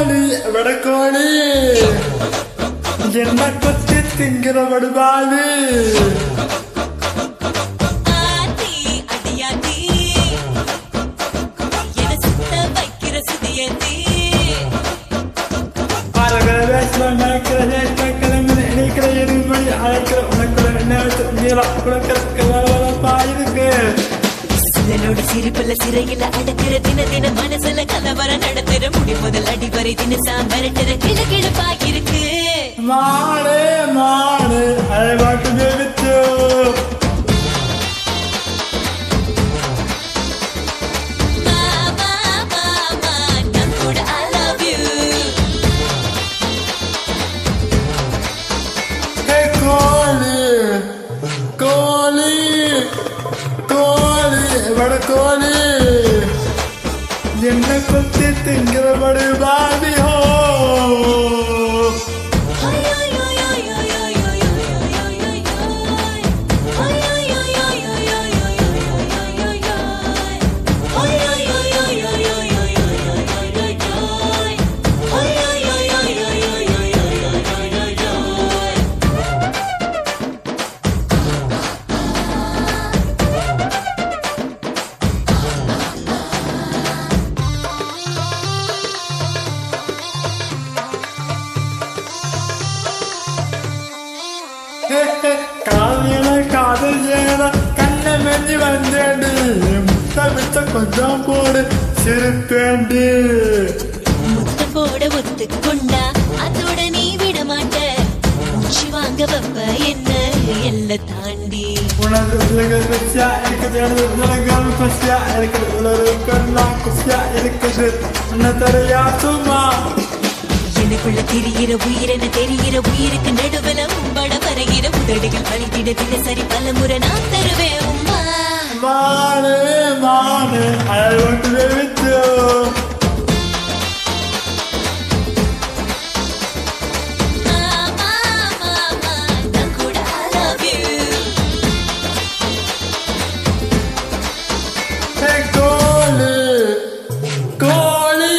கோழி வடக்கோழி என்ன கொத்தி திங்கிற வடுவாளு சிரிப்புல சிறையில அடக்கிற தின தின மனசுல கலவர நடத்துற முடி முதல் அடிவரை தினசா மிரட்டுற கிழ கிழப்பாயிருக்கு மாடு மாடு அதை பாட்டு தெரிவித்து வடக்கோழி என்ன கொத்தி திங்கிற படுபாதி ஹோ காவியன காதல் செய்யற கண்ணை மெஞ்சி வந்தேண்டு முத்த விட்ட கொஞ்சம் போடு சிரிப்பேண்டு முத்தம் போட ஒத்துக்கொண்டா அதோட நீ விட மாட்ட மூச்சு வாங்க வப்ப என்ன எல்ல தாண்டி உனது உலக குசியா இருக்குது எனது உலகம் குசியா இருக்குது உலகெல்லாம் குசியா இருக்குது உன்னை தரையா சும்மா எனக்குள்ள தெரிகிற உயிரென தெரிகிற உயிருக்கு நடுவில் உம்பட வருகிற உதடுகள் பழித்திட தினசரி பலமுறை நான் தருவேன் உம்மா மானே மானே அதை வந்து தெரிவித்து நான் கூட I love you கோழி கோழி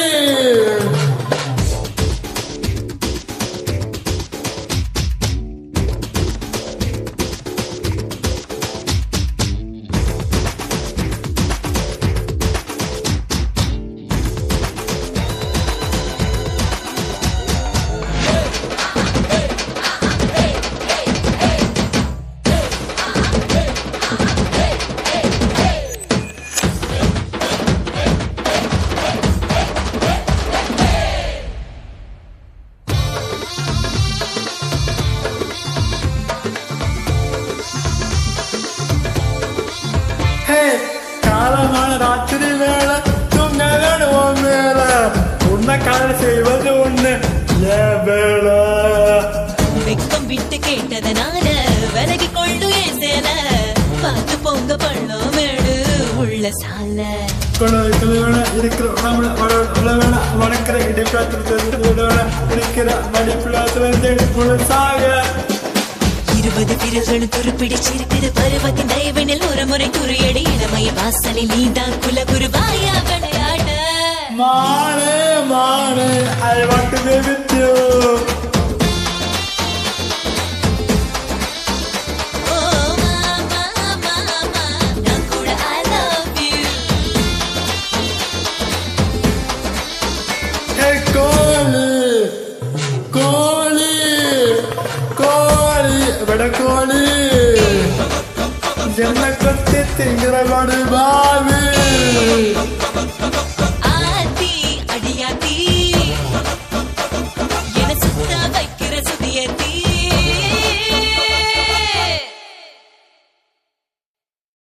காலமான ராத்திரி வேலை தூங்க வேணும் மேல உன்னை காலை செய்வது ஒண்ணு ஏன் வேலை வெக்கம் விட்டு கேட்டதனால விலகி கொள்ளு ஏன் சேல பார்த்து பொங்க பள்ளம் மேடு உள்ள சால இருக்கிற வளர்க்கிற இடைப்பாத்திர இருக்கிற மடிப்புல சாக 20 விரல்களும் துருப்பிடிச்சிருக்கிற பருவத்தின் தயவினில் ஒரு முறை குறியடி இளமைய வாசலில் நீதான் குலகுருவாயா விளையாட மானே மானே I want to be with you நான் கூட I love you கோழி கோழி கோழி வடக்கோழி என்ன கொத்தி திங்கிற படுபா